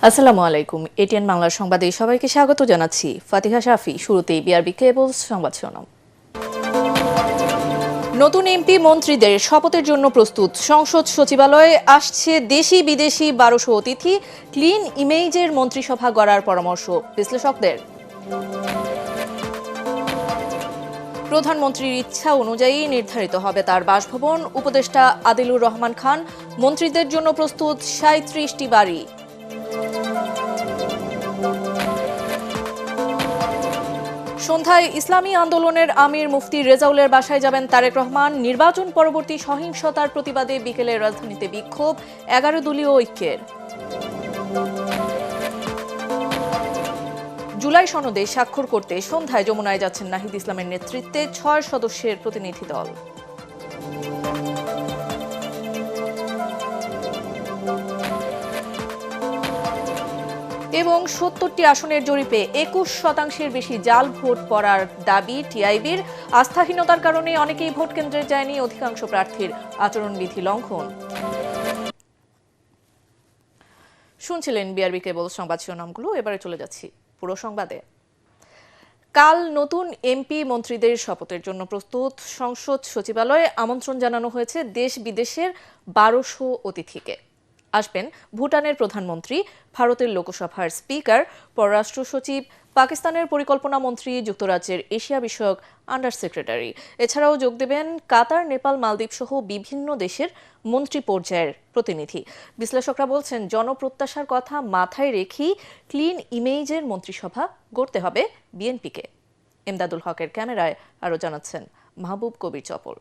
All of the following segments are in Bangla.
আসসালামু আলাইকুম। এটিএন বাংলার সংবাদে সবাইকে স্বাগত জানাচ্ছি। ফাতিহা শাফি। শুরুতেই বিআরবি কেবলস সংবাদ শিরোনাম। নতুন এমপি মন্ত্রীদের শপথের জন্য প্রস্তুত। সংসদ সচিবালয়ে আসছে দেশি বিদেশি 1200 অতিথি। ক্লিন ইমেজের মন্ত্রিসভা গড়ার পরামর্শ বিশ্লেষকদের। প্রধানমন্ত্রীর ইচ্ছা অনুযায়ী নির্ধারিত হবে তার বাসভবন। উপদেষ্টা আদিলুর রহমান খান। মন্ত্রীদের জন্য প্রস্তুত 37টি বাড়ি। সন্ধ্যায় ইসলামী আন্দোলনের আমির মুফতি রেজাউলের বাসায় যাবেন তারেক রহমান। নির্বাচন পরবর্তী সহিংসতার প্রতিবাদে বিকেলে রাজধানীতে বিক্ষোভ 11 দলীয় ঐক্যের। জুলাই সনদে স্বাক্ষর করতে সন্ধ্যায় যমুনায় যাচ্ছেন নাহিদ ইসলামের নেতৃত্বে 6 সদস্যের প্রতিনিধি দল। এবং 70টি আসনের জরিপে 21% বেশি জাল ভোট পড়ার দাবি টিআইবির। আস্থাহীনতার কারণে অনেকেই ভোট কেন্দ্রে যায়নি, অধিকাংশ প্রার্থীর আচরণবিধি লঙ্ঘন। শুনছিলেন বিআরবি কেবল সংবাদ শিরোনামগুলো। এবারে চলে যাচ্ছি পুরো সংবাদে। কাল নতুন এমপি মন্ত্রীদের শপথের জন্য প্রস্তুত। সংসদ সচিবালয়ে আমন্ত্রণ জানানো হয়েছে দেশ বিদেশের 1200 অতিথিকে। আসবেন ভুটানের প্রধানমন্ত্রী, ভারতের লোকসভার স্পিকার, পররাষ্ট্র সচিব, পাকিস্তানের পরিকল্পনা মন্ত্রী, যুক্তরাজ্যের এশিয়া বিষয়ক আন্ডার সেক্রেটারি। এছাড়াও যোগ দেবেন কাতার, নেপাল, মালদ্বীপ সহ বিভিন্ন দেশের মন্ত্রী পর্যায়ের প্রতিনিধি। বিশ্লেষকরা বলছেন, জনপ্রত্যাশার কথা মাথায় রেখেই ক্লিন ইমেজের মন্ত্রিসভা গড়তে হবে বিএনপিকে। এমদাদুল হকের ক্যামেরায় আরও জানাচ্ছেন মাহবুব কবির চপল।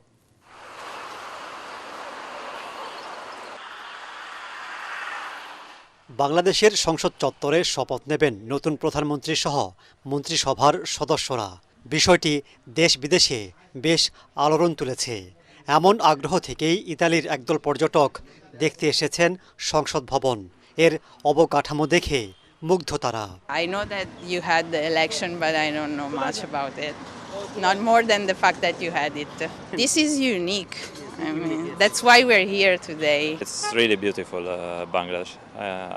বাংলাদেশের সংসদ চত্বরে শপথ নেবেন নতুন প্রধানমন্ত্রী সহ মন্ত্রিসভার সদস্যরা। বিষয়টি দেশ বিদেশে বেশ আলোড়ন তুলেছে। এমন আগ্রহ থেকেই ইতালির একদল পর্যটক দেখতে এসেছেন সংসদ ভবন। এর অবকাঠামো দেখে মুগ্ধ তারা। I know that you had the election, but I don't know much about it. Not more than the fact that you had it. This is unique. I mean, that's why we're here today. It's really beautiful, Bangladesh.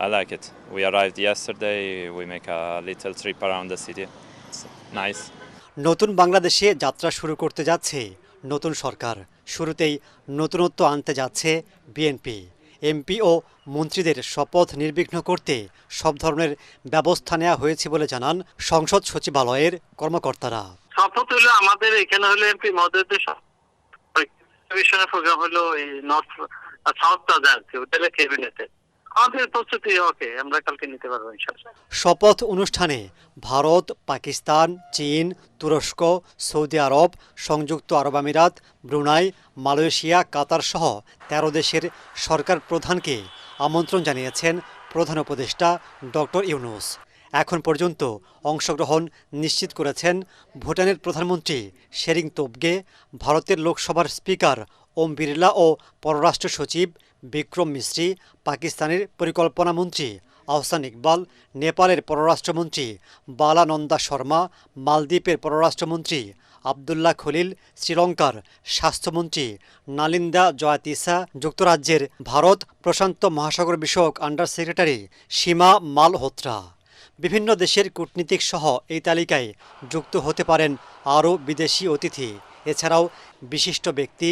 I like it. We arrived yesterday. We make a little trip around the city. It's nice. নতুন বাংলাদেশে যাত্রা শুরু করতে যাচ্ছে নতুন সরকার। শুরুতেই নতুনত্ব আনতে যাচ্ছে বিএনপি। এমপি ও মন্ত্রীদের শপথ নির্বিঘ্ন করতে সব ধরনের ব্যবস্থা নেওয়া হয়েছে বলে জানান সংসদ সচিবালয়ের কর্মকর্তারা। শপথ হলো আমাদের এখানে হলো এমপি মহোদয়দের প্রোগ্রাম হলো এই নর্থ সাউথ প্লাজা আছে, হোটেলে ক্যাবিনেটে। আমাদের প্রস্তুতি ওকে, আমরা কালকে নিতে পারবো ইনশাআল্লাহ। শপথ অনুষ্ঠানে ভারত, পাকিস্তান, চীন, তুরস্ক, সৌদি আরব, সংযুক্ত আরব আমিরাত, ব্রুনাই, মালয়েশিয়া, কাতার সহ 13 দেশের সরকার প্রধানকে আমন্ত্রণ জানিয়েছেন প্রধান উপদেষ্টা ডক্টর ইউনূস। এখন পর্যন্ত অংশগ্রহণ নিশ্চিত করেছেন ভুটানের প্রধানমন্ত্রী শেরিং তোবগে, ভারতের লোকসভার স্পিকার ওম বিড়লা ও পররাষ্ট্র সচিব বিক্রম মিশ্রি, পাকিস্তানের পরিকল্পনা মন্ত্রী আহসান ইকবাল, নেপালের পররাষ্ট্রমন্ত্রী বালানন্দা শর্মা, মালদ্বীপের পররাষ্ট্রমন্ত্রী আবদুল্লাহ খলিল, শ্রীলঙ্কার স্বাস্থ্যমন্ত্রী নালিন্দা জয়াতিসা, যুক্তরাজ্যের ভারত প্রশান্ত মহাসাগর বিষয়ক আন্ডার সেক্রেটারি সীমা মালহোত্রা। বিভিন্ন দেশের কূটনীতিক সহ এই তালিকায় যুক্ত হতে পারেন আরও বিদেশি অতিথি। এছাড়াও বিশিষ্ট ব্যক্তি,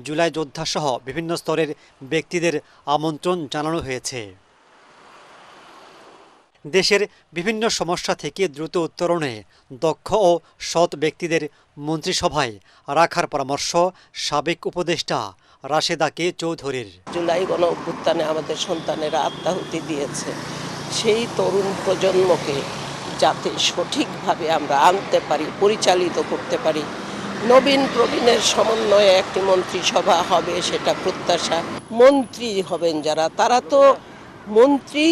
জুলাই যোদ্ধা সহ বিভিন্ন স্তরের ব্যক্তিদের আমন্ত্রণ জানানো হয়েছে। দেশের বিভিন্ন সমস্যা থেকে দ্রুত উত্তরণে দক্ষ ও সৎ ব্যক্তিদের মন্ত্রিসভায় রাখার পরামর্শ সাবেক উপদেষ্টা রাশেদা কে চৌধুরীর। জুলাই গণ অভ্যুত্থানে আমাদের সন্তানেরা আত্মাহুতি দিয়েছে, সেই তরুণ প্রজন্মকে যাতে সঠিকভাবে আমরা আনতে পারি, পরিচালিত করতে পারি। নবীন প্রবীণের সমন্বয়ে একটি মন্ত্রিসভা হবে, সেটা প্রত্যাশা। মন্ত্রী হবেন যারা, তারা তো মন্ত্রী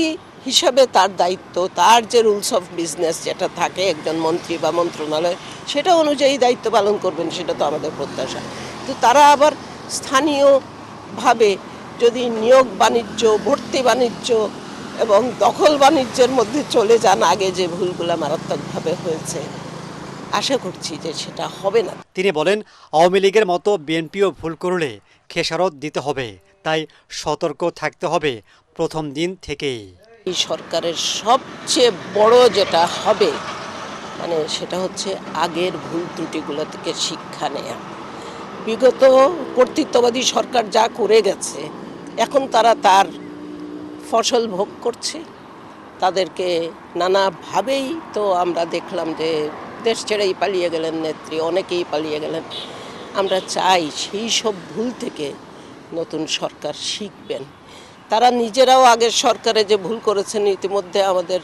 হিসাবে তার দায়িত্ব, তার যে রুলস অফ বিজনেস যেটা থাকে একজন মন্ত্রী বা মন্ত্রণালয়, সেটা অনুযায়ী দায়িত্ব পালন করবেন, সেটা তো আমাদের প্রত্যাশা। তো তারা আবার স্থানীয়ভাবে যদি নিয়োগ বাণিজ্য, ভর্তি বাণিজ্য এবং দখল বাণিজ্যের মধ্যে চলে যান, আগে যে ভুলগুলো মারাত্মকভাবে হয়েছে, আশা করছি যে সেটা হবে না। তিনি বলেন, আওয়ামী লীগের মতো বিএনপিও ভুল করলে খেসারত দিতে হবে, তাই সতর্ক থাকতে হবে প্রথম দিন থেকেই। এই সরকারের সবচেয়ে বড় যেটা হবে মানে সেটা হচ্ছে আগের ভুল ত্রুটিগুলো থেকে শিক্ষা নেয়া। বিগত কর্তৃত্ববাদী সরকার যা করে গেছে এখন তারা তার ফসল ভোগ করছে। তাদেরকে নানাভাবেই তো আমরা দেখলাম যে দেশ ছেড়েই পালিয়ে গেলেন নেত্রী, অনেকেই পালিয়ে গেলেন। আমরা চাই সেই সব ভুল থেকে নতুন সরকার শিখবেন। তারা নিজেরাও আগের সরকারে যে ভুল করেছেন ইতিমধ্যে আমাদের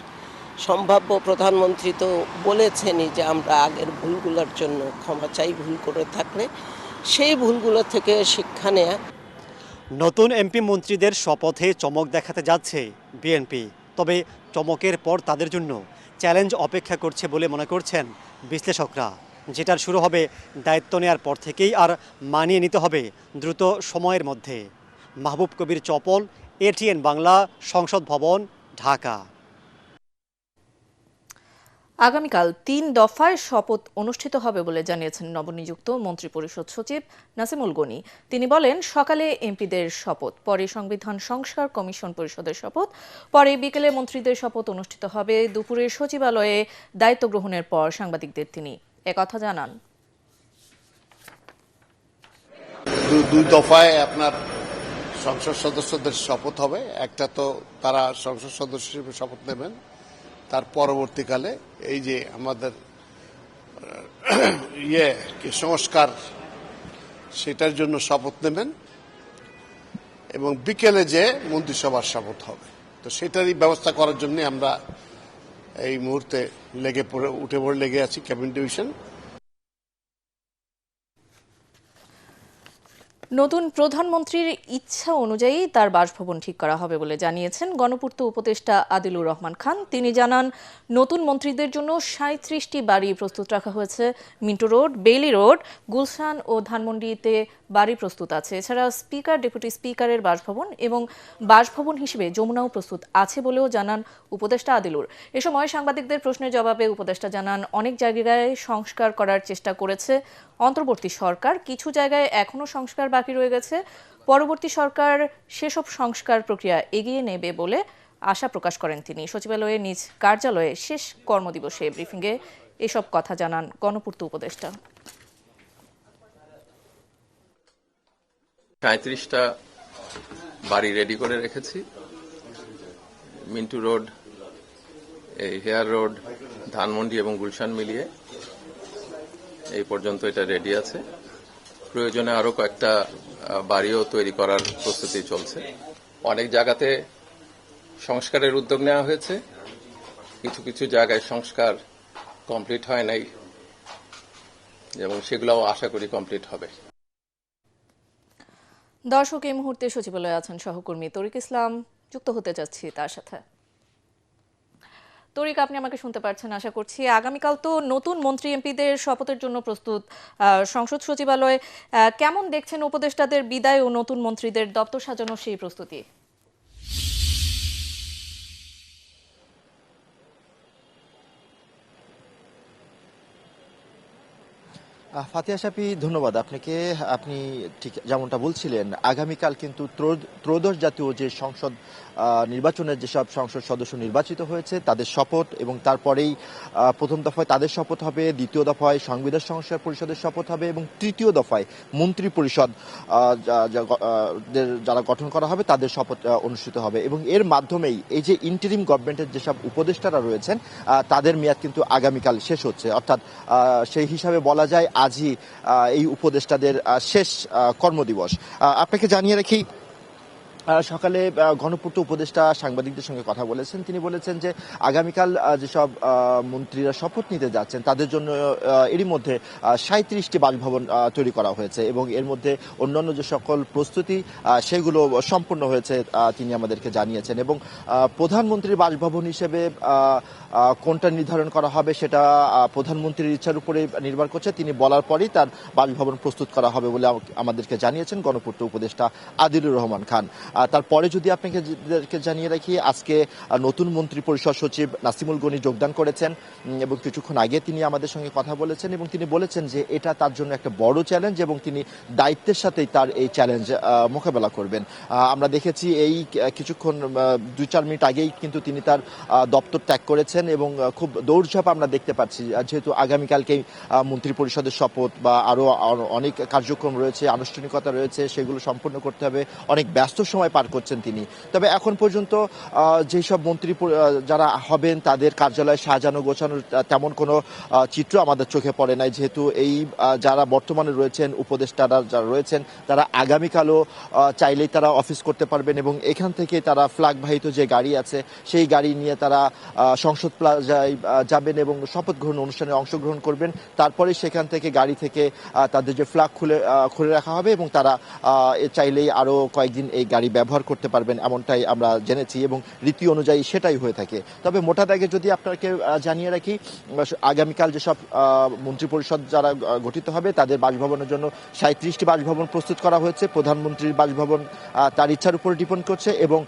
সম্ভাব্য প্রধানমন্ত্রী তো বলেছেনই যে আমরা আগের ভুলগুলোর জন্য ক্ষমা চাই, ভুল করে থাকলে সেই ভুলগুলো থেকে শিক্ষা নেয়া। নতুন এমপি মন্ত্রীদের শপথে চমক দেখাতে যাচ্ছে বিএনপি, তবে চমকের পর তাদের জন্য চ্যালেঞ্জ অপেক্ষা করছে বলে মনে করছেন বিশ্লেষকরা, যেটার শুরু হবে দায়িত্ব নেওয়ার পর থেকেই আর মানিয়ে নিতে হবে দ্রুত সময়ের মধ্যে। মাহবুব কবির চপল, এটিএন বাংলা, সংসদ ভবন, ঢাকা। আগামীকাল 3 দফায় শপথ অনুষ্ঠিত হবে বলে জানিয়েছেন নবনিযুক্ত মন্ত্রিপরিষদ সচিব নাসিমুল গনি। তিনি বলেন, সকালে এমপিদের শপথ, পরে সংবিধান সংস্কার কমিশন পরিষদের শপথ, পরে বিকেলে মন্ত্রীদের শপথ অনুষ্ঠিত হবে। দুপুরে সচিবালয়ে দায়িত্ব গ্রহণের পর সাংবাদিকদের তিনি একথা জানান। দুই দফায় আপনার সংসদ সদস্যদের শপথ হবে। একটা তো তারা সংসদ সদস্য হিসেবে শপথ নেবেন, তার পরবর্তীকালে এই যে আমাদের সংস্কার সেটার জন্য শপথ নেবেন এবং বিকেলে যে মন্ত্রিসভার শপথ হবে। তো সেটারই ব্যবস্থা করার জন্য আমরা এই মুহূর্তে উঠে পড়ে লেগে আছি ক্যাবিনেট ডিভিশন। নতুন প্রধানমন্ত্রীর ইচ্ছা অনুযায়ী তার বাসভবন ঠিক করা হবে বলে জানিয়েছেন গণপূর্ত উপদেষ্টা আদিলুর রহমান খান। তিনি জানান, নতুন মন্ত্রীদের জন্য 37টি বাড়ি প্রস্তুত রাখা হয়েছে। Mintu road, Bailey road, Gulshan ও ধানমন্ডিতে বাড়ি প্রস্তুত আছে। এছাড়া স্পিকার, ডেপুটি স্পিকারের বাসভবন এবং বাসভবন হিসেবে যমুনাও প্রস্তুত আছে বলেও জানান উপদেষ্টা আদিলুর। এ সময় সাংবাদিকদের প্রশ্নের জবাবে উপদেষ্টা জানান, অনেক জায়গায় সংস্কার করার চেষ্টা করেছে অন্তর্বর্তী সরকার, কিছু জায়গায় এখনো সংস্কার বাকি রয়ে গেছে। পরবর্তী সরকার সেসব সংস্কার প্রক্রিয়া এগিয়ে নেবে বলে আশা প্রকাশ করেন তিনি। সচিবালয়ে নিজ কার্যালয়ে শেষ কর্মদিবসে ব্রিফিংয়ে এসব কথা জানান গণপূর্ত উপদেষ্টা। 37টা বাড়ি রেডি করে রেখেছি। Mintu road, hair road, Dhanmondi এবং গুলশান মিলিয়ে এই পর্যন্ত এটা রেডি আছে। প্রয়োজনে আরো কয়েকটা বাড়িও তৈরি করার প্রস্তুতি চলছে। অনেক জায়গাতে সংস্কারের উদ্যোগ নেওয়া হয়েছে, কিছু কিছু জায়গায় সংস্কার কমপ্লিট হয় নাই এবং সেগুলোও আশা করি কমপ্লিট হবে। দর্শক, এই মুহূর্তে সচিবালয়ে আছেন সহকর্মী তরিক ইসলাম, যুক্ত হতে যাচ্ছি তার সাথে। তরিক, আপনি আমাকে শুনতে পারছেন আশা করছি। আগামীকাল তো নতুন মন্ত্রী এমপিদের শপথের জন্য প্রস্তুত সংসদ সচিবালয়। কেমন দেখছেন উপদেষ্টাদের বিদায় ও নতুন মন্ত্রীদের দপ্তর সাজানোর সেই প্রস্তুতি? ফাতিহা শাফি, ধন্যবাদ আপনাকে। আপনি ঠিক যেমনটা বলছিলেন, আগামীকাল কিন্তু ত্রয়োদশ জাতীয় যে সংসদ নির্বাচনের যেসব সংসদ সদস্য নির্বাচিত হয়েছে তাদের শপথ, এবং তারপরেই প্রথম দফায় তাদের শপথ হবে, দ্বিতীয় দফায় সংবিধান সংস্কার পরিষদের শপথ হবে এবং তৃতীয় দফায় মন্ত্রী পরিষদ যারা গঠন করা হবে তাদের শপথ অনুষ্ঠিত হবে। এবং এর মাধ্যমেই এই যে ইন্টারিম গভর্নমেন্টের যেসব উপদেষ্টারা রয়েছেন তাদের মেয়াদ কিন্তু আগামীকাল শেষ হচ্ছে। অর্থাৎ সেই হিসাবে বলা যায় আজই এই উপদেষ্টাদের শেষ কর্মদিবস। আপনাকে জানিয়ে রাখি, সকালে গণপূর্ত উপদেষ্টা সাংবাদিকদের সঙ্গে কথা বলেছেন। তিনি বলেছেন যে আগামীকাল যেসব মন্ত্রীরা শপথ নিতে যাচ্ছেন তাদের জন্য এরই মধ্যে 37টি বাসভবন তৈরি করা হয়েছে এবং এর মধ্যে অন্যান্য যে সকল প্রস্তুতি সেগুলো সম্পূর্ণ হয়েছে তিনি আমাদেরকে জানিয়েছেন। এবং প্রধানমন্ত্রীর বাসভবন হিসেবে কোনটা নির্ধারণ করা হবে সেটা প্রধানমন্ত্রীর ইচ্ছার উপরে নির্ভর করছে। তিনি বলার পরই তার বাসভবন প্রস্তুত করা হবে বলে আমাদেরকে জানিয়েছেন গণপূর্ত উপদেষ্টা আদিলুর রহমান খান। তারপরে যদি আপনাকে জানিয়ে রাখি, আজকে নতুন মন্ত্রী পরিষদ সচিব নাসিমুল গনি যোগদান করেছেন এবং কিছুক্ষণ আগে তিনি আমাদের সঙ্গে কথা বলেছেন এবং তিনি বলেছেন যে এটা তার জন্য একটা বড় চ্যালেঞ্জ এবং তিনি দায়িত্বের সাথেই তার এই চ্যালেঞ্জ মোকাবেলা করবেন। আমরা দেখেছি এই কিছুক্ষণ 2-4 মিনিট আগেই কিন্তু তিনি তার দপ্তর ত্যাগ করেছেন এবং খুব দৌড়ঝাঁপ আমরা দেখতে পাচ্ছি, যেহেতু আগামীকালকেই মন্ত্রী পরিষদের শপথ বা আরও অনেক কার্যক্রম রয়েছে, আনুষ্ঠানিকতা রয়েছে, সেগুলো সম্পন্ন করতে হবে। অনেক ব্যস্ত সময় পার করছেন তিনি। তবে এখন পর্যন্ত যেসব মন্ত্রী যারা হবেন তাদের কার্যালয়ে সাজানো গোছানোর তেমন কোনো চিত্র আমাদের চোখে পড়ে নাই, যেহেতু এই যারা বর্তমানে রয়েছেন উপদেষ্টারা যারা রয়েছেন তারা আগামীকালও চাইলেই তারা অফিস করতে পারবেন এবং এখান থেকে তারা ফ্ল্যাগবাহিত যে গাড়ি আছে সেই গাড়ি নিয়ে তারা সংসদ প্লাজায় যাবেন এবং শপথ গ্রহণ অনুষ্ঠানে অংশগ্রহণ করবেন। তারপরে সেখান থেকে গাড়ি থেকে তাদের যে ফ্ল্যাগ খুলে রাখা হবে এবং তারা চাইলেই আরও কয়েকদিন এই গাড়ি ব্যবহার করতে পারবেন, এমনটাই আমরা জেনেছি এবং রীতি অনুযায়ী সেটাই হয়ে থাকে। তবে মোটা দাগে যদি আপনাকে জানিয়ে রাখি, আগামীকাল যেসব মন্ত্রিপরিষদ যারা গঠিত হবে তাদের বাসভবনের জন্য 37টি বাসভবন প্রস্তুত করা হয়েছে। প্রধানমন্ত্রীর বাসভবন তার ইচ্ছার উপর ডিপেন্ড করছে এবং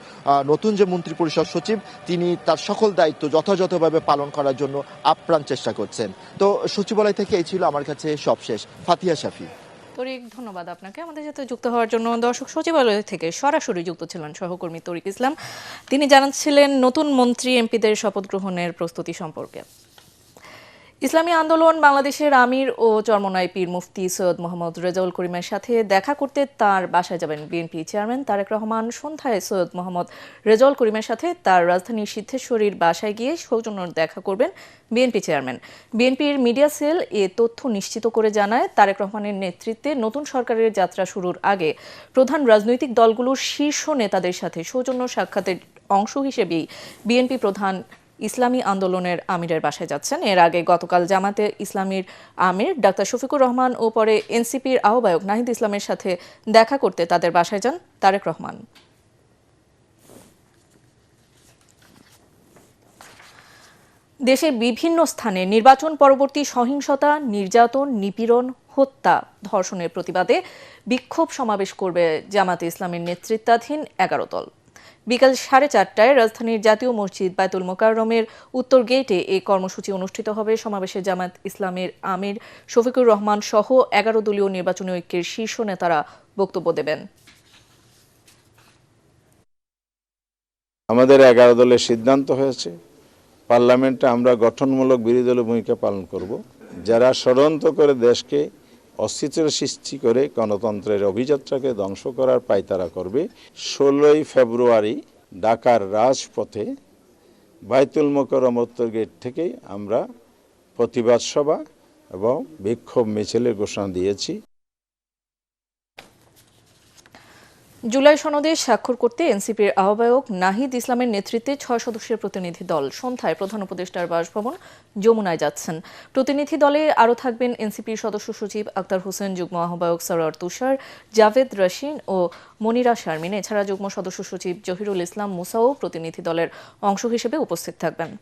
নতুন যে মন্ত্রী পরিষদ সচিব তিনি তার সকল দায়িত্ব যথাযথভাবে পালন করার জন্য আপ্রাণ চেষ্টা করছেন। তো সচিবালয় থেকে এই ছিল আমার কাছে সবশেষ। ফাতিহা শাফি। তরিক, ধন্যবাদ আপনাকে আমাদের সাথে যুক্ত হওয়ার জন্য। দর্শক, সচিবালয় থেকে সরাসরি যুক্ত ছিলেন সহকর্মী তরিক ইসলাম। তিনি জানাচ্ছিলেন নতুন মন্ত্রী এমপিদের শপথ গ্রহণের প্রস্তুতি সম্পর্কে। ইসলামী আন্দোলন বাংলাদেশের আমির ও চরমনাই পীর মুফতি সৈয়দ মোহাম্মদ রেজাউল করিমের সাথে দেখা করতে তার বাসায় যাবেন বিএনপি চেয়ারম্যান তারেক রহমান। সন্ধ্যায় সৈয়দ মোহাম্মদ রেজাউল করিমের সাথে তার রাজধানীর সিদ্ধেশ্বরীর বাসায় গিয়ে সৌজন্য দেখা করবেন বিএনপি চেয়ারম্যান। বিএনপির মিডিয়া সেল এ তথ্য নিশ্চিত করে জানায়, তারেক রহমানের নেতৃত্বে নতুন সরকারের যাত্রা শুরুর আগে প্রধান রাজনৈতিক দলগুলোর শীর্ষ নেতাদের সাথে সৌজন্য সাক্ষাতের অংশ হিসেবেই বিএনপি প্রধান ইসলামী আন্দোলনের আমিরের বাসায় যাচ্ছেন। এর আগে গতকাল জামাতে ইসলামীর আমির ডাক্তার শফিকুর রহমান ও পরে এনসিপির আহ্বায়ক নাহিদ ইসলামের সাথে দেখা করতে তাদের বাসায় যান তারেক রহমান। দেশের বিভিন্ন স্থানে নির্বাচন পরবর্তী সহিংসতা, নির্যাতন, নিপীড়ন, হত্যা, ধর্ষণের প্রতিবাদে বিক্ষোভ সমাবেশ করবে জামাতে ইসলামীর নেতৃত্বাধীন 11 দল। বিকাল 4:30টায় রাজধানীর জাতীয় মসজিদ বায়তুল মোকাররমের উত্তর গেটে এই কর্মসূচি অনুষ্ঠিত হবে। সমাবেশে জামাত ইসলামের আমির শফিকুর রহমান সহ 11 দলীয় নির্বাচনী ঐক্যের শীর্ষ নেতারা বক্তব্য দেবেন। আমাদের 11 দলের সিদ্ধান্ত হয়েছে পার্লামেন্টে আমরা গঠনমূলক বিরোধী দলের ভূমিকা পালন করব। যারা ষড়যন্ত্র করে দেশকে অস্থিতির সৃষ্টি করে গণতন্ত্রের অভিযাত্রাকে ধ্বংস করার পায়তারা করবে। 16ই ফেব্রুয়ারি ঢাকার রাজপথে বায়তুল মোকাররম উত্তর গেট থেকেই আমরা প্রতিবাদ সভা এবং বিক্ষোভ মিছিলের ঘোষণা দিয়েছি। জুলাই সনদে স্বাক্ষর করতে এনসিপির আহ্বায়ক নাহিদ ইসলামের নেতৃত্বে 6 সদস্যের প্রতিনিধি দল সন্ধ্যায় প্রধান উপদেষ্টার বাসভবন যমুনায় যাচ্ছেন। প্রতিনিধি দলে আরও থাকবেন এনসিপির সদস্য সচিব আক্তার হোসেন, যুগ্ম আহ্বায়ক সরোয়ার তুষার, জাভেদ রশিন ও মনিরা শারমিন। এছাড়া যুগ্ম সদস্য সচিব জহিরুল ইসলাম মুসাও প্রতিনিধি দলের অংশ হিসেবে উপস্থিত থাকবেন।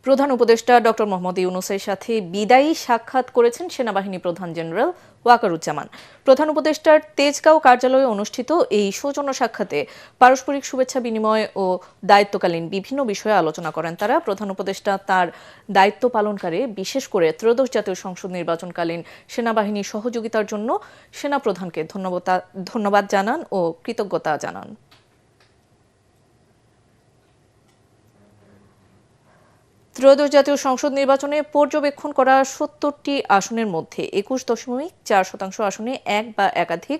প্রধান উপদেষ্টা ডক্টর মোহাম্মদ ইউনূসের সাথে বিদায়ী সাক্ষাৎ করেছেন সেনাবাহিনী প্রধান জেনারেল ওয়াকারুজ্জামান। প্রধান উপদেষ্টার তেজগাঁও কার্যালয়ে অনুষ্ঠিত এই সৌজন্য সাক্ষাতে পারস্পরিক শুভেচ্ছা বিনিময় ও দায়িত্বকালীন বিভিন্ন বিষয়ে আলোচনা করেন তারা। প্রধান উপদেষ্টা তার দায়িত্ব পালনকালে বিশেষ করে ত্রয়োদশ জাতীয় সংসদ নির্বাচনকালীন সেনাবাহিনীর সহযোগিতার জন্য সেনাপ্রধানকে ধন্যবাদ জানান ও কৃতজ্ঞতা জানান। ত্রয়োদশ জাতীয় সংসদ নির্বাচনে পর্যবেক্ষণ করা 70টি আসনের মধ্যে 21.4% আসনে এক বা একাধিক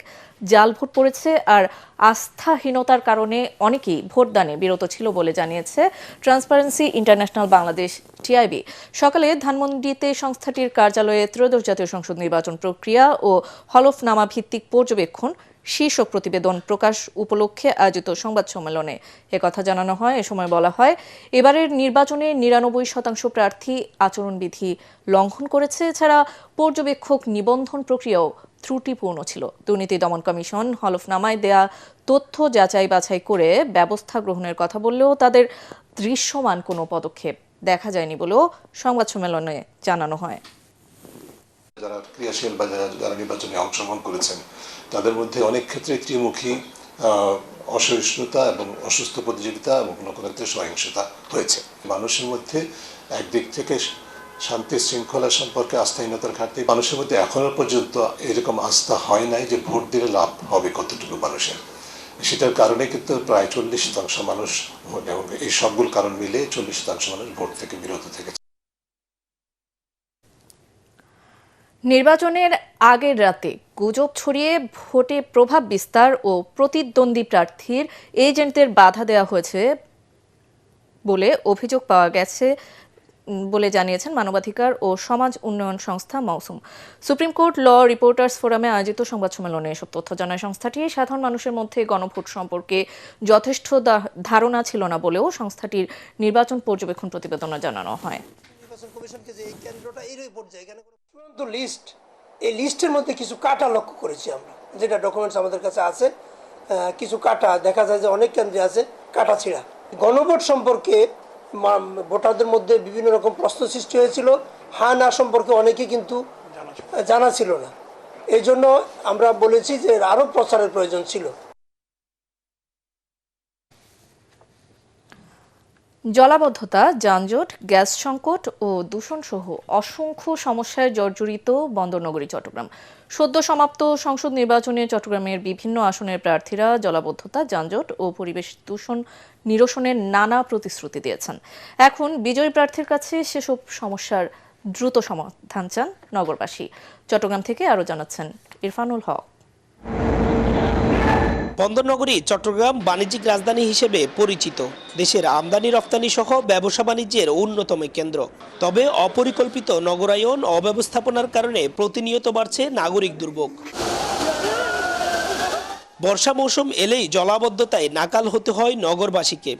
জাল ভোট পড়েছে। আর আস্থাহীনতার কারণে অনেকেই ভোটদানে বিরত ছিল বলে জানিয়েছে ট্রান্সপারেন্সি ইন্টারন্যাশনাল বাংলাদেশ টিআইবি। সকালে ধানমন্ডিতে সংস্থাটির কার্যালয়ে ত্রয়োদশ জাতীয় সংসদ নির্বাচন প্রক্রিয়া ও হলফনামা ভিত্তিক পর্যবেক্ষণ শীর্ষক প্রতিবেদন প্রকাশ উপলক্ষে আয়োজিত সংবাদ সম্মেলনে একথা জানানো হয়। এ সময় বলা হয়, এবারের নির্বাচনে 99% প্রার্থী আচরণবিধি লঙ্ঘন করেছে। এছাড়া পর্যবেক্ষক নিবন্ধন প্রক্রিয়াও ত্রুটিপূর্ণ ছিল। দুর্নীতি দমন কমিশন হলফনামায় দেয়া তথ্য যাচাই বাছাই করে ব্যবস্থা গ্রহণের কথা বললেও তাদের দৃশ্যমান কোনো পদক্ষেপ দেখা যায়নি বলেও সংবাদ সম্মেলনে জানানো হয়। যারা ক্রিয়াশীল বা যারা নির্বাচনে অংশগ্রহণ করেছেন তাদের মধ্যে অনেক ক্ষেত্রে ত্রিমুখী অসহিষ্ণুতা এবং অসুস্থ প্রতিযোগিতা এবং কোনো কোনো ক্ষেত্রে সহিংসতা হয়েছে। মানুষের মধ্যে একদিক থেকে শান্তি শৃঙ্খলা সম্পর্কে আস্থাহীনতার ঘাটতি, মানুষের মধ্যে এখনো পর্যন্ত এরকম আস্থা হয় নাই যে ভোট দিলে লাভ হবে কতটুকু মানুষের। সেটার কারণে কিন্তু প্রায় 40% মানুষ, এবং এই সবগুলো কারণ মিলে 40% মানুষ ভোট থেকে বিরত থেকেছে। নির্বাচনের আগের রাতে গুজব ছড়িয়ে ভোটে প্রভাব বিস্তার ও প্রতিদ্বন্দ্বী প্রার্থীর এজেন্টদের বাধা দেওয়া হয়েছে বলে অভিযোগ পাওয়া গেছে বলে জানিয়েছেন মানবাধিকার ও সমাজ উন্নয়ন সংস্থা মৌসুম। সুপ্রিম কোর্ট ল রিপোর্টার্স ফোরামে আয়োজিত সংবাদ সম্মেলনে এসব তথ্য জানায় সংস্থাটি। সাধারণ মানুষের মধ্যে গণভোট সম্পর্কে যথেষ্ট ধারণা ছিল না বলেও সংস্থাটির নির্বাচন পর্যবেক্ষণ প্রতিবেদনে জানানো হয়। লিস্ট, এই লিস্টের মধ্যে কিছু কাটা লক্ষ্য করেছি আমরা, যেটা ডকুমেন্টস আমাদের কাছে আছে। কিছু কাটা দেখা যায় যে অনেক কেন্দ্রে আছে কাটা ছিঁড়া। গণভোট সম্পর্কে ভোটারদের মধ্যে বিভিন্ন রকম প্রশ্ন সৃষ্টি হয়েছিল, হ্যাঁ না সম্পর্কে অনেকে কিন্তু জানা ছিল না। এই জন্য আমরা বলেছি যে আরো প্রচারের প্রয়োজন ছিল। জলাবদ্ধতা, যানজট, গ্যাস সংকট ও দূষণ সহ অসংখ্য সমস্যায় জর্জরিত বন্দরনগরী চট্টগ্রাম। সদ্য সমাপ্ত সংসদ নির্বাচনে চট্টগ্রামের বিভিন্ন আসনের প্রার্থীরা জলাবদ্ধতা, যানজট ও পরিবেশ দূষণ নিরসনের নানা প্রতিশ্রুতি দিয়েছেন। এখন বিজয়ী প্রার্থীর কাছে সেসব সমস্যার দ্রুত সমাধান চান নগরবাসী। চট্টগ্রাম থেকে আরও জানাচ্ছেন ইরফানুল হক। বন্দরনগরী চট্টগ্রাম বাণিজ্যিক রাজধানী হিসেবে পরিচিত, দেশের আমদানি রপ্তানি সহ ব্যবসা বাণিজ্যের অন্যতম কেন্দ্র। তবে অপরিকল্পিত নগরায়ন অব্যবস্থাপনার কারণে প্রতিনিয়ত বাড়ছে নাগরিক দুর্ভোগ। বর্ষা মৌসুম এলেই জলাবদ্ধতায় নাকাল হতে হয় নগরবাসীকে।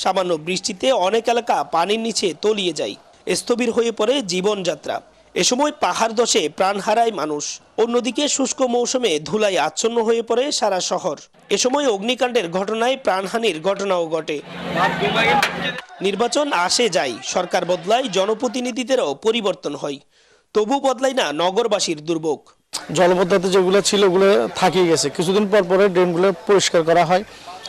সামান্য বৃষ্টিতে অনেক এলাকা পানির নিচে তলিয়ে যায়, স্থবির হয়ে পড়ে জীবনযাত্রা। এ সময় পাহাড় ধসে প্রাণ হারায় মানুষ। অন্যদিকে শুষ্ক মৌসুমে ধুলায় আচ্ছন্ন হয়ে পড়ে সারা শহর। এ সময় অগ্নিকাণ্ডের ঘটনায় প্রাণহানির ঘটনাও ঘটে। নির্বাচন আসে যায়, সরকার বদলায়, জনপ্রতিনিধিদেরও পরিবর্তন হয়, তবু বদলায় না নগরবাসীর দুর্ভোগ। জলবদ্ধতা যেগুলো ছিল ওগুলো থাকিয়ে গেছে, কিছুদিন পর পরে ড্রেনগুলো পরিষ্কার করা হয়,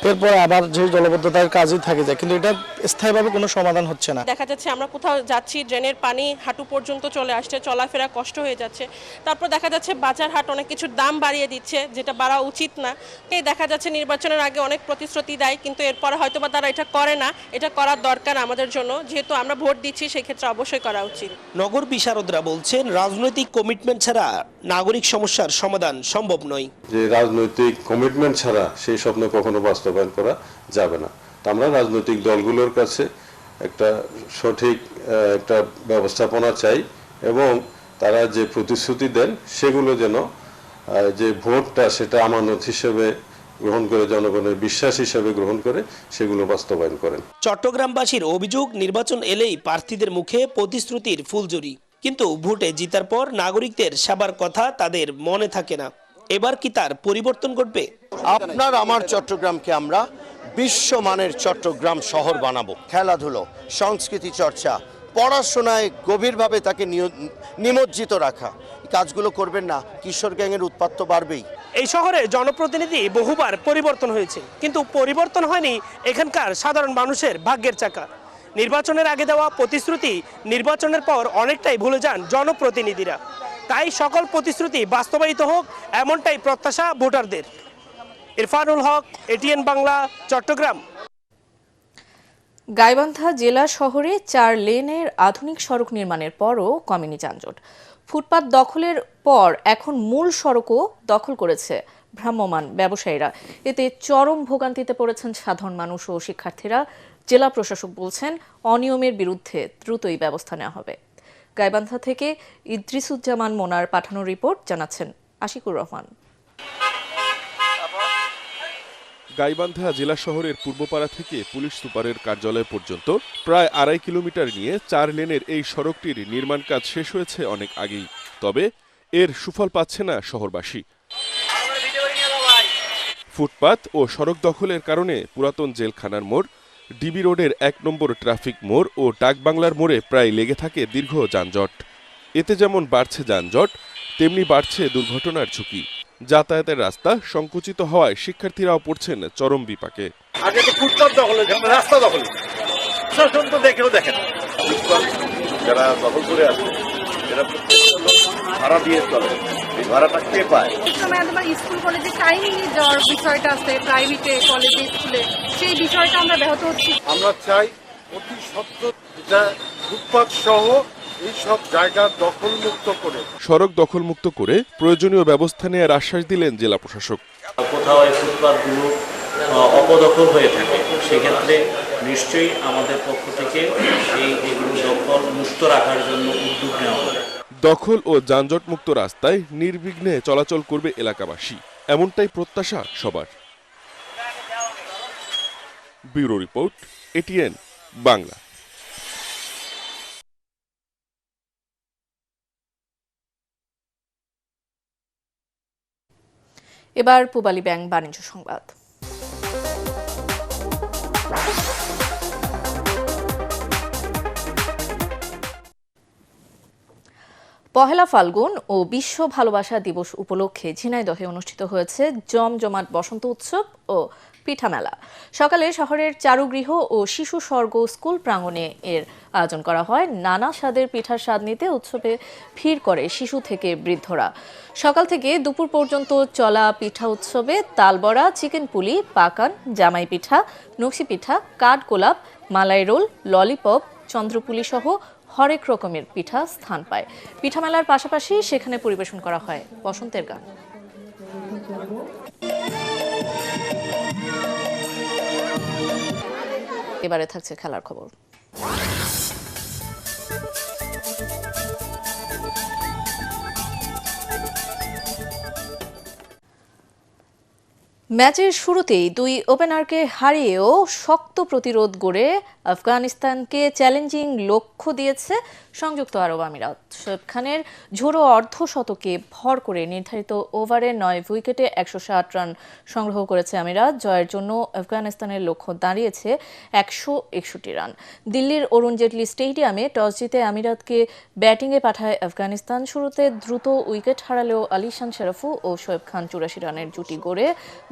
এরপর আবার যে জলবদ্ধতার কাজই থাকে যায়, কিন্তু এটা স্থায়ীভাবে কোনো সমাধান হচ্ছে না। দেখা যাচ্ছে আমরা কোথাও যাচ্ছি, ড্রেনের পানি হাঁটু পর্যন্ত চলে আসছে, চলাফেরা কষ্ট হয়ে যাচ্ছে। তারপর দেখা যাচ্ছে বাজার হাট অনেক কিছুর দাম বাড়িয়ে দিচ্ছে, যেটা বাড়া উচিত না। এই দেখা যাচ্ছে নির্বাচনের আগে অনেক প্রতিশ্রুতি দেয়, কিন্তু এরপরে হয়তো বা তারা এটা করে না। এটা করার দরকার আমাদের জন্য, যেহেতু আমরা ভোট দিচ্ছি, সেই ক্ষেত্রে অবশ্যই করা উচিত। নগর বিশারদরা বলছেন রাজনৈতিক কমিটমেন্ট ছাড়া নাগরিক সমস্যার সমাধান সম্ভব নয়। যে রাজনৈতিক কমিটমেন্ট ছাড়া সেই স্বপ্ন কখনো বাস্তবায়ন করা যাবে না। আমরা রাজনৈতিক দলগুলোর কাছে একটা সঠিক একটা ব্যবস্থাপনা চাই, এবং তারা যে প্রতিশ্রুতি দেন সেগুলো যেন যে ভোটটা সেটা আমানত হিসেবে গ্রহণ করে, জনগণের বিশ্বাস হিসেবে গ্রহণ করে সেগুলো বাস্তবায়ন করেন। চট্টগ্রামবাসীর অভিযোগ, নির্বাচন এলেই প্রার্থীদের মুখে প্রতিশ্রুতির ফুলঝুরি, কিন্তু ভোটে জিতার পর নাগরিকদের সেবার কথা তাদের মনে থাকে না। এবার কি তার পরিবর্তন ঘটবে? আপনার আমার চট্টগ্রামকে আমরা বিশ্বমানের চট্টগ্রাম শহর বানাবো। খেলাধুলো, সংস্কৃতি চর্চা, পড়াশোনায় গভীরভাবে তাকে নিমজ্জিত রাখা, কাজগুলো করবেন না, কিশোর গ্যাংয়ের উৎপাত তো বাড়বেই। এই শহরে জনপ্রতিনিধি বহুবার পরিবর্তন হয়েছে, কিন্তু পরিবর্তন হয়নি এখানকার সাধারণ মানুষের ভাগ্যের চাকা। নির্বাচনের আগে দেওয়া প্রতিশ্রুতি নির্বাচনের পর অনেকটাই ভুলে যান জনপ্রতিনিধিরা। তাই সকল প্রতিশ্রুতি বাস্তবায়িত হোক, এমনটাই প্রত্যাশা ভোটারদের। ইরফানুল হক, এটিএন বাংলা, চট্টগ্রাম। গাইবান্ধা জেলা শহরে 4 লেনের আধুনিক সড়ক নির্মাণের পরও কমেনি যানজট। ফুটপাত দখলের পর এখন মূল সড়কও দখল করেছে ভ্রাম্যমাণ ব্যবসায়ীরা। এতে চরম ভোগান্তিতে পড়েছেন সাধারণ মানুষ ও শিক্ষার্থীরা। জেলা প্রশাসক বলছেন, অনিয়মের বিরুদ্ধে দ্রুতই ব্যবস্থা নেওয়া হবে। গাইবান্ধা থেকে ইদ্রিসুজ্জামান মোনার পাঠানো রিপোর্ট, জানাচ্ছেন আশিকুর রহমান। গাইবান্ধা জেলা শহরের পূর্বপাড়া থেকে পুলিশ সুপারের কার্যালয় পর্যন্ত প্রায় 2.5 কিলোমিটার নিয়ে 4 লেনের এই সড়কটির নির্মাণ কাজ শেষ হয়েছে অনেক আগেই। তবে এর সুফল পাচ্ছে না শহরবাসী। ফুটপাত ও সড়ক দখলের কারণে পুরাতন জেলখানার মোড়, ডিবি রোডের 1 নম্বর ট্রাফিক মোড় ও ডাকবাংলার মোড়ে প্রায় লেগে থাকে দীর্ঘ যানজট। এতে যেমন বাড়ছে যানজট, তেমনি বাড়ছে দুর্ঘটনার ঝুঁকি। যাতায়াতের রাস্তা সংকুচিত হওয়ায় শিক্ষার্থীরাও পড়ছেন চরম বিপাকে। আগে তো ফুটপাত দখল হয়েছে, রাস্তা দখল শাসন তো দেখেও দেখেন যারা দখল করে আছে, যারা ভাড়া দিয়ে চলে, এই ভাড়াটা কে পায়? তোমার স্কুল কলেজে টাইমিং দেওয়ার বিষয়টা আছে, প্রাইভেটে কলেজে স্কুলে, সেই বিষয়টা আমরা ব্যাহত হচ্ছি। আমরা চাই অতি সত্বর এটা ফুটপাত সহ এইসব জায়গা দখলমুক্ত করে, সড়ক দখলমুক্ত করে প্রয়োজনীয় ব্যবস্থা নেওয়ার আশ্বাস দিলেন জেলা প্রশাসক। কোথাও এই ফুটপাতগুলো অপদখল হয়ে থাকে, সেক্ষেত্রে নিশ্চয়ই আমাদের পক্ষ থেকে এইগুলো দখল মুক্ত রাখার জন্য উদ্যোগ নেওয়া হবে। দখল ও যানজট মুক্ত রাস্তায় নির্বিঘ্নে চলাচল করবে এলাকাবাসী, এমনটাই প্রত্যাশা সবার। Bureau report, ATN Bangla. এবার পূবালী ব্যাংক বাণিজ্য সংবাদ। পহেলা ফাল্গুন ও বিশ্ব ভালোবাসা দিবস উপলক্ষে ঝিনাইদহে অনুষ্ঠিত হয়েছে জমজমাট বসন্ত উৎসব ও পিঠা মেলা। সকালে শহরের চারুগৃহ ও শিশু স্বর্গ স্কুল প্রাঙ্গণে এর আয়োজন করা হয়। নানা স্বাদের পিঠার স্বাদ নিতে উৎসবে ভিড় করে শিশু থেকে বৃদ্ধরা। সকাল থেকে দুপুর পর্যন্ত চলা পিঠা উৎসবে তালবড়া, চিকেন পুলি, পাকান, জামাই পিঠা, নকশি পিঠা, কাঠগোলাপ, মালাই রোল, ললিপপ, চন্দ্রপুলি সহ হরেক রকমের পিঠা স্থান পায়। পিঠা মেলার পাশাপাশি সেখানে পরিবেশন করা হয় বসন্তের গান। এবারে থাকছে খেলার খবর। ম্যাচের শুরুতেই দুই ওপেনারকে হারিয়েও শক্ত প্রতিরোধ গড়ে আফগানিস্তানকে চ্যালেঞ্জিং লক্ষ্য দিয়েছে সংযুক্ত আরব আমিরাত। শোয়েব খানের ঝোড়ো অর্ধশতকে ভর করে নির্ধারিত ওভারে 9 উইকেটে 160 রান সংগ্রহ করেছে আমিরাত। জয়ের জন্য আফগানিস্তানের লক্ষ্য দাঁড়িয়েছে 161 রান। দিল্লির অরুণ জেটলি স্টেডিয়ামে টস জিতে আমিরাতকে ব্যাটিংয়ে পাঠায় আফগানিস্তান। শুরুতে দ্রুত উইকেট হারালেও আলিশান শারাফু ও শোয়েব খান 84 রানের জুটি গড়ে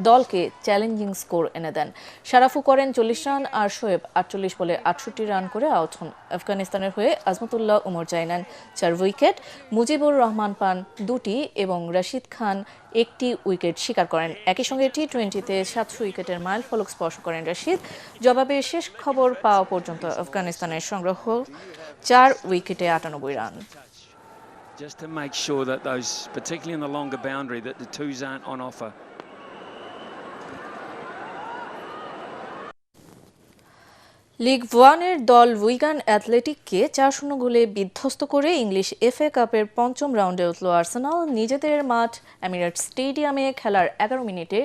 দলকে চ্যালেঞ্জিং স্কোর এনে দেন। শারাফু করেন 40 রান আর শোয়েব 48 বলে 68 রান করে আউট হন। আফগানিস্তানের হয়ে আজমতুল্লাহ উমর জাইনান 4 উইকেট, মুজিবুর রহমান পান 2টি এবং রশিদ খান 1টি উইকেট শিকার করেন। একই সঙ্গে টি-20তে 700 উইকেটের মাইল ফলক স্পর্শ করেন রশিদ। জবাবে শেষ খবর পাওয়া পর্যন্ত আফগানিস্তানের সংগ্রহ 4 উইকেটে 98 run. Just to make sure that those, particularly in the longer boundary, that the twos aren't on offer. League 1-এর দল উইগান অ্যাথলেটিককে 4-0 গোলে বিধ্বস্ত করে ইংলিশ এফএ কাপের 5ম রাউন্ডে উঠল আর্সেনাল। নিজেদের মাঠ এমিরেটস স্টেডিয়ামে খেলার 11 মিনিটে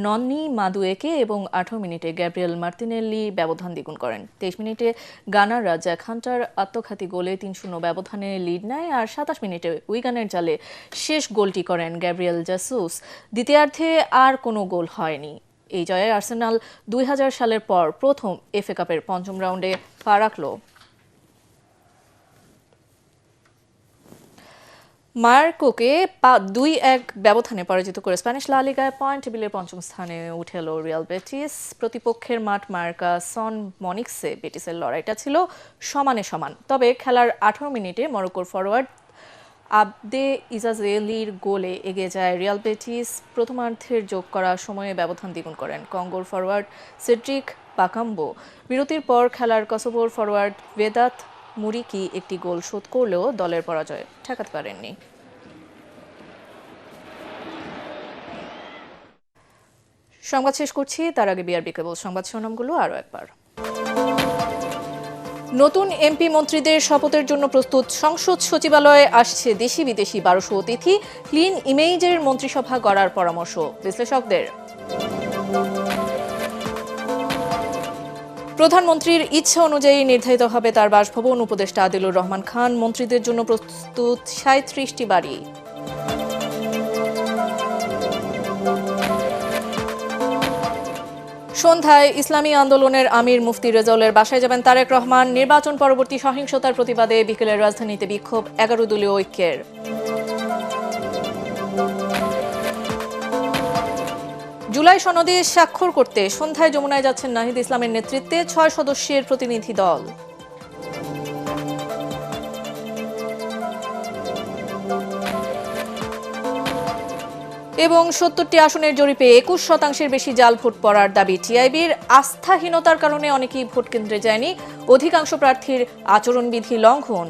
নন্নি মাদুয়েকে এবং 18 মিনিটে গ্যাব্রিয়েল মার্তিনেল্লি ব্যবধান দ্বিগুণ করেন। 23 মিনিটে গানাররা জ্যাক হান্টার আত্মঘাতী গোলে 3-0 ব্যবধানে লিড নেয়। আর 27 মিনিটে উইগানের জালে শেষ গোলটি করেন গ্যাব্রিয়েল জেসুস। দ্বিতীয়ার্ধে আর কোনো গোল হয়নি। এই জয়ে আর্সেনাল 2000 সালের পর প্রথম এফএ কাপের 5ম রাউন্ডে পা রাখল। মার্কোকে 2-1 ব্যবধানে পরাজিত করে স্প্যানিশ লা লিগায় পয়েন্ট টেবিলের 5ম স্থানে উঠে এল রিয়াল বেটিস। প্রতিপক্ষের মাঠ মার্কা সন মনিক্সে বেটিসের লড়াইটা ছিল সমানে সমান। তবে খেলার 18 মিনিটে মরক্কোর ফরোয়ার্ড আবদে ইজাজেলির গোলে এগিয়ে যায় রিয়াল বেটিস। প্রথমার্ধের যোগ করা সময়ে ব্যবধান দ্বিগুণ করেন কঙ্গোর ফরওয়ার্ড সেড্রিক পাকাম্বো। বিরতির পর খেলার কসোভোর ফরওয়ার্ড ভেদাত মুরিকি একটি গোল শোধ করলেও দলের পরাজয় ঠেকাতে পারেননি। সংবাদ শেষ করছি, তার আগে বিআরবি কেবল সংবাদ শিরোনামগুলো আরও একবার। নতুন এমপি মন্ত্রীদের শপথের জন্য প্রস্তুত সংসদ সচিবালয়ে আসছে দেশি বিদেশি 1200 অতিথি। ক্লিন ইমেজের মন্ত্রিসভা গড়ার পরামর্শ বিশ্লেষকদের। প্রধানমন্ত্রীর ইচ্ছা অনুযায়ী নির্ধারিত হবে তার বাসভবন। উপদেষ্টা আদিলুর রহমান খান। মন্ত্রীদের জন্য প্রস্তুত 37টি বাড়ি। সন্ধ্যায় ইসলামী আন্দোলনের আমির মুফতি রেজাউলের বাসায় যাবেন তারেক রহমান। নির্বাচন পরবর্তী সহিংসতার প্রতিবাদে বিকেলে রাজধানীতে বিক্ষোভ 11 দলীয় ঐক্যের। জুলাই সনদে স্বাক্ষর করতে সন্ধ্যায় যমুনায় যাচ্ছেন নাহিদ ইসলামের নেতৃত্বে 6 সদস্যের প্রতিনিধি দল। এবং 70টি আসনের জরিপে 21% বেশি জাল ভোট পড়ার দাবি টিআইবির। আস্থাহীনতার কারণে অনেকেই ভোট কেন্দ্রে যায়নি, অধিকাংশ প্রার্থীর আচরণবিধি লঙ্ঘন।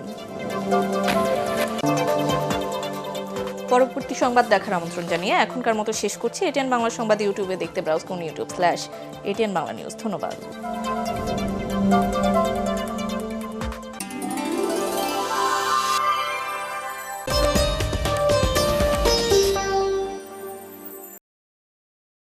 পরবর্তী সংবাদ দেখার আমন্ত্রণ জানিয়ে এখনকার মতো শেষ করছি। এটিএন বাংলা সংবাদ ইউটিউবে দেখতে ব্রাউজ করুন youtube/ATN বাংলা নিউজ। ধন্যবাদ।